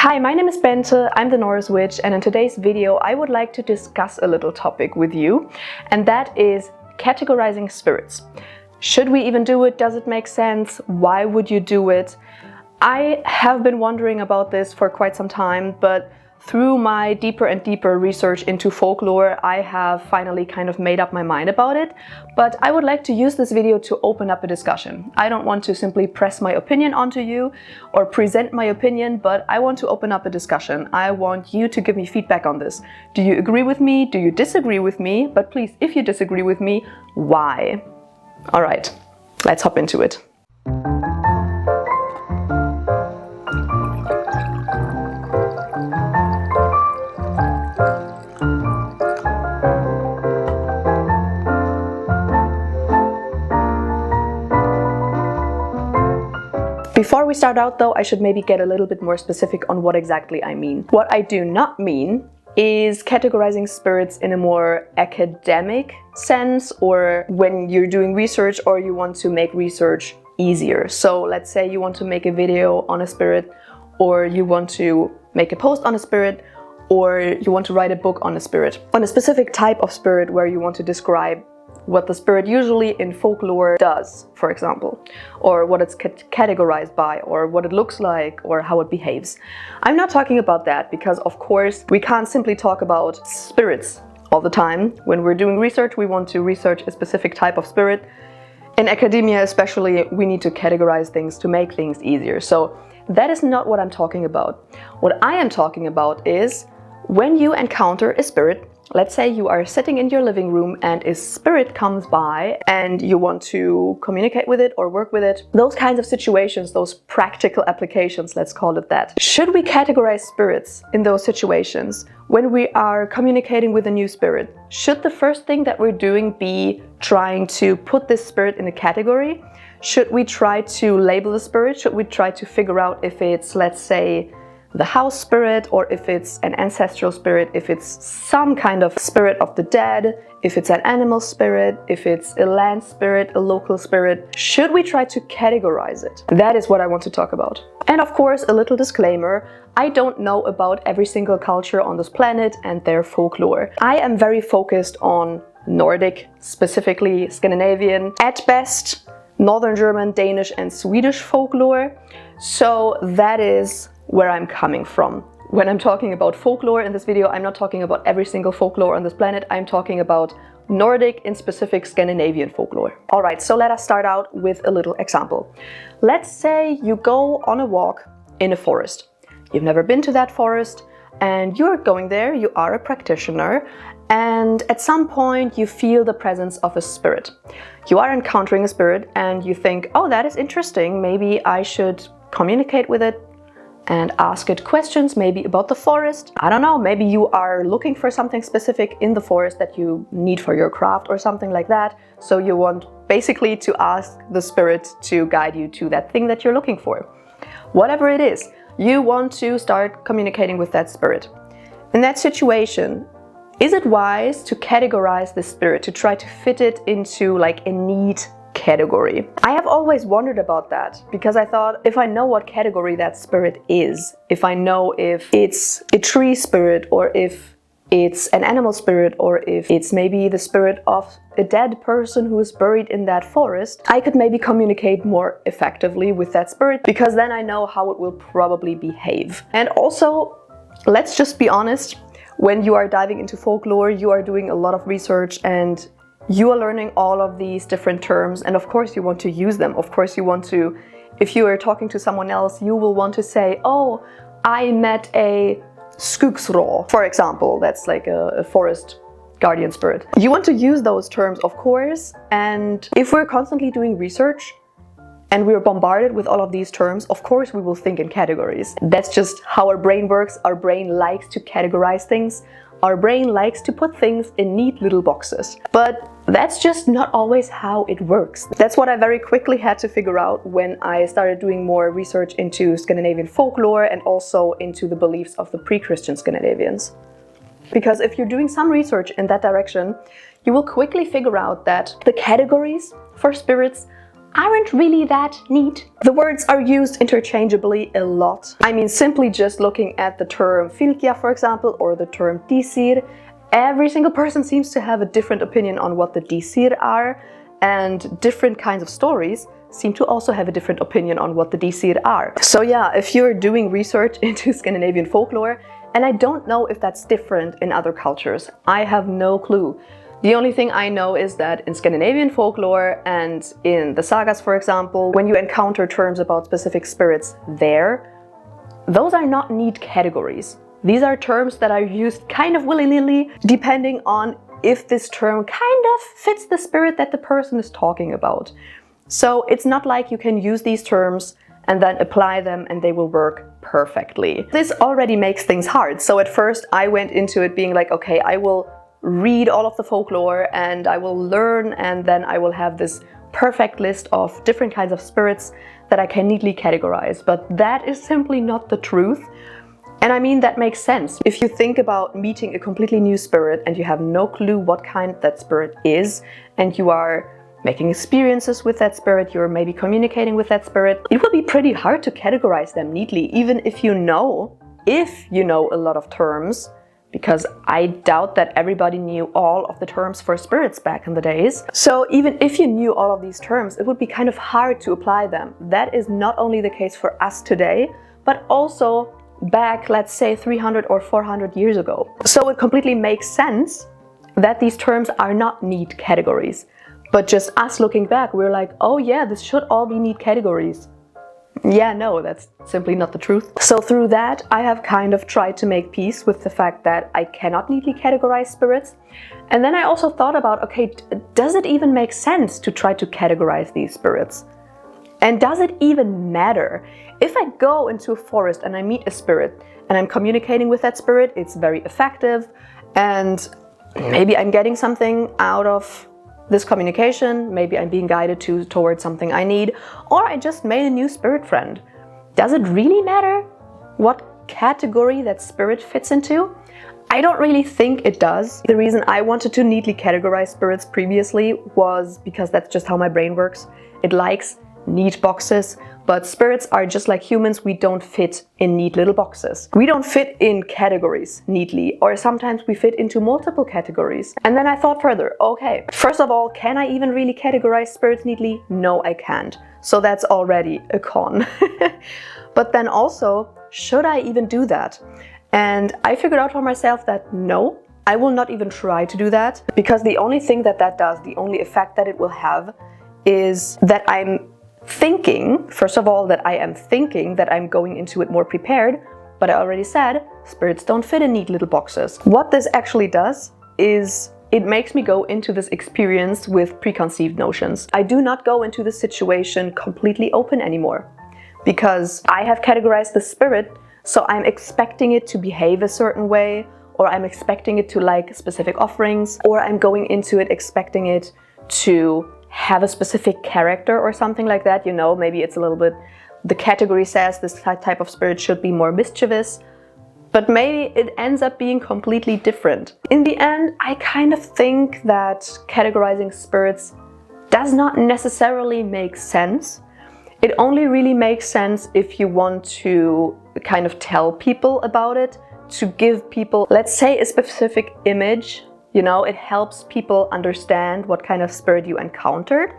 Hi, my name is Bente, I'm the Norse Witch, and in today's video I would like to discuss a little topic with you, and that is categorizing spirits. Should we even do it? Does it make sense? Why would you do it? I have been wondering about this for quite some time, but through my deeper and deeper research into folklore, I have finally kind of made up my mind about it. But I would like to use this video to open up a discussion. I don't want to simply press my opinion onto you or present my opinion, but I want to open up a discussion. I want you to give me feedback on this. Do you agree with me? Do you disagree with me? But please, if you disagree with me, why? All right, let's hop into it. Before we start out though, I should maybe get a little bit more specific on what exactly I mean. What I do not mean is categorizing spirits in a more academic sense, or when you're doing research or you want to make research easier. So let's say you want to make a video on a spirit, or you want to make a post on a spirit, or you want to write a book on a spirit, on a specific type of spirit where you want to describe what the spirit usually in folklore does, for example, or what it's categorized by, or what it looks like, or how it behaves. I'm not talking about that because, of course, we can't simply talk about spirits all the time. When we're doing research, we want to research a specific type of spirit. In academia especially, we need to categorize things to make things easier. So that is not what I'm talking about. What I am talking about is when you encounter a spirit. Let's say you are sitting in your living room and a spirit comes by and you want to communicate with it or work with it. Those kinds of situations, those practical applications, let's call it that. Should we categorize spirits in those situations when we are communicating with a new spirit? Should the first thing that we're doing be trying to put this spirit in a category? Should we try to label the spirit? Should we try to figure out if it's, let's say, the house spirit, or if it's an ancestral spirit, if it's some kind of spirit of the dead, if it's an animal spirit, if it's a land spirit, a local spirit? Should we try to categorize it? That is what I want to talk about. And of course, a little disclaimer, I don't know about every single culture on this planet and their folklore. I am very focused on Nordic, specifically Scandinavian, at best, Northern German, Danish and Swedish folklore. So that is where I'm coming from. When I'm talking about folklore in this video, I'm not talking about every single folklore on this planet. I'm talking about Nordic, in specific Scandinavian folklore. All right, so let us start out with a little example. Let's say you go on a walk in a forest. You've never been to that forest and you're going there, you are a practitioner, and at some point you feel the presence of a spirit. You are encountering a spirit and you think, oh, that is interesting, maybe I should communicate with it and ask it questions, maybe about the forest. I don't know, maybe you are looking for something specific in the forest that you need for your craft or something like that. So you want basically to ask the spirit to guide you to that thing that you're looking for. Whatever it is, you want to start communicating with that spirit. In that situation, is it wise to categorize the spirit, to try to fit it into like a neat category? I have always wondered about that because I thought, if I know what category that spirit is, if I know if it's a tree spirit, or if it's an animal spirit, or if it's maybe the spirit of a dead person who is buried in that forest, I could maybe communicate more effectively with that spirit because then I know how it will probably behave. And also, let's just be honest, when you are diving into folklore, you are doing a lot of research and you are learning all of these different terms, and of course you want to use them. Of course you want to, if you are talking to someone else, you will want to say, oh, I met a skogsrå, for example. That's like a forest guardian spirit. You want to use those terms, of course, and if we're constantly doing research and we're bombarded with all of these terms, of course we will think in categories. That's just how our brain works. Our brain likes to categorize things. Our brain likes to put things in neat little boxes. But that's just not always how it works. That's what I very quickly had to figure out when I started doing more research into Scandinavian folklore and also into the beliefs of the pre-Christian Scandinavians. Because if you're doing some research in that direction, you will quickly figure out that the categories for spirits aren't really that neat. The words are used interchangeably a lot. I mean, simply just looking at the term filkia, for example, or the term disir, every single person seems to have a different opinion on what the disir are, and different kinds of stories seem to also have a different opinion on what the disir are. So yeah, if you're doing research into Scandinavian folklore, and I don't know if that's different in other cultures, I have no clue. The only thing I know is that in Scandinavian folklore and in the sagas, for example, when you encounter terms about specific spirits there, those are not neat categories. These are terms that are used kind of willy-nilly, depending on if this term kind of fits the spirit that the person is talking about. So it's not like you can use these terms and then apply them and they will work perfectly. This already makes things hard. So at first I went into it being like, okay, I will read all of the folklore and I will learn, and then I will have this perfect list of different kinds of spirits that I can neatly categorize. But that is simply not the truth. And I mean, that makes sense. If you think about meeting a completely new spirit and you have no clue what kind that spirit is, and you are making experiences with that spirit, you're maybe communicating with that spirit, it will be pretty hard to categorize them neatly, even if you know a lot of terms, because I doubt that everybody knew all of the terms for spirits back in the days. So even if you knew all of these terms, it would be kind of hard to apply them. That is not only the case for us today, but also back, let's say, 300 or 400 years ago. So it completely makes sense that these terms are not neat categories. But just us looking back, we're like, oh yeah, this should all be neat categories. Yeah, no, that's simply not the truth. So through that, I have kind of tried to make peace with the fact that I cannot neatly categorize spirits. And then I also thought about, okay, does it even make sense to try to categorize these spirits? And does it even matter? If I go into a forest and I meet a spirit and I'm communicating with that spirit, it's very effective, and maybe I'm getting something out of this communication, maybe I'm being guided towards something I need, or I just made a new spirit friend. Does it really matter what category that spirit fits into? I don't really think it does. The reason I wanted to neatly categorize spirits previously was because that's just how my brain works. It likes neat boxes, but spirits are just like humans. We don't fit in neat little boxes. We don't fit in categories neatly, or sometimes we fit into multiple categories. And then I thought further, okay, first of all, can I even really categorize spirits neatly? No, I can't. So that's already a con. But then also, should I even do that? And I figured out for myself that no, I will not even try to do that, because the only thing that does, the only effect that it will have, is that I'm thinking, first of all, that I am thinking that I'm going into it more prepared, but I already said spirits don't fit in neat little boxes. What this actually does is it makes me go into this experience with preconceived notions. I do not go into the situation completely open anymore, because I have categorized the spirit, so I'm expecting it to behave a certain way, or I'm expecting it to like specific offerings, or I'm going into it expecting it to have a specific character or something like that. You know, maybe it's a little bit, the category says this type of spirit should be more mischievous, but maybe it ends up being completely different. In the end, I kind of think that categorizing spirits does not necessarily make sense. It only really makes sense if you want to kind of tell people about it, to give people, let's say, a specific image. You know, it helps people understand what kind of spirit you encountered.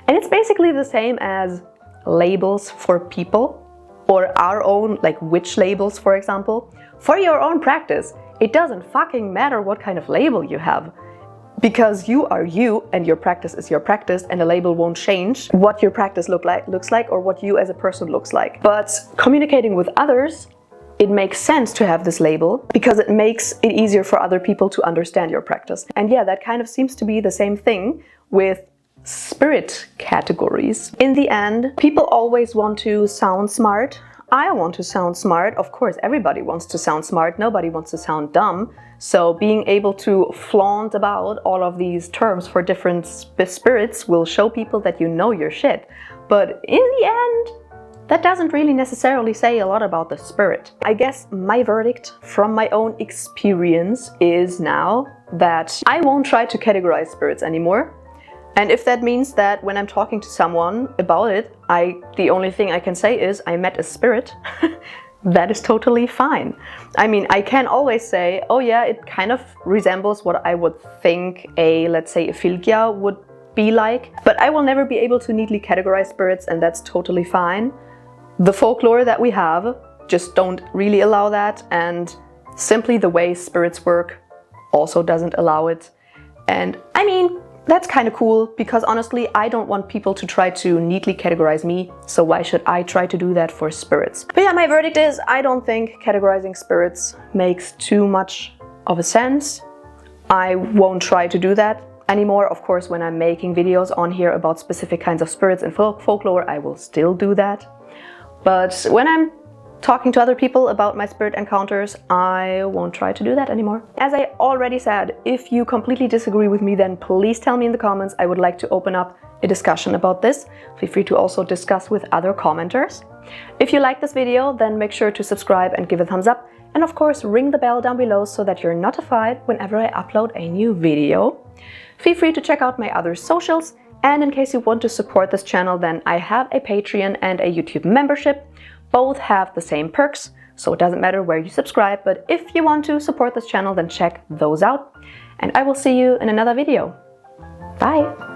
And it's basically the same as labels for people, or our own, like witch labels, for example. For your own practice, it doesn't fucking matter what kind of label you have, because you are you and your practice is your practice, and a label won't change what your practice looks like or what you as a person looks like. But communicating with others, it makes sense to have this label because it makes it easier for other people to understand your practice. And yeah, that kind of seems to be the same thing with spirit categories. In the end, people always want to sound smart. I want to sound smart. Of course, everybody wants to sound smart. Nobody wants to sound dumb. So being able to flaunt about all of these terms for different spirits will show people that you know your shit. But in the end, that doesn't really necessarily say a lot about the spirit. I guess my verdict from my own experience is now that I won't try to categorize spirits anymore. And if that means that when I'm talking to someone about it, the only thing I can say is I met a spirit, that is totally fine. I mean, I can always say, oh yeah, it kind of resembles what I would think let's say a Filgia would be like, but I will never be able to neatly categorize spirits, and that's totally fine. The folklore that we have just don't really allow that, and simply the way spirits work also doesn't allow it. And I mean, that's kind of cool, because honestly, I don't want people to try to neatly categorize me, so why should I try to do that for spirits? But yeah, my verdict is I don't think categorizing spirits makes too much of a sense. I won't try to do that anymore. Of course, when I'm making videos on here about specific kinds of spirits and folklore, I will still do that. But when I'm talking to other people about my spirit encounters, I won't try to do that anymore. As I already said, if you completely disagree with me, then please tell me in the comments. I would like to open up a discussion about this. Feel free to also discuss with other commenters. If you like this video, then make sure to subscribe and give a thumbs up. And of course, ring the bell down below so that you're notified whenever I upload a new video. Feel free to check out my other socials. And in case you want to support this channel, then I have a Patreon and a YouTube membership. Both have the same perks, so it doesn't matter where you subscribe, but if you want to support this channel, then check those out. And I will see you in another video. Bye!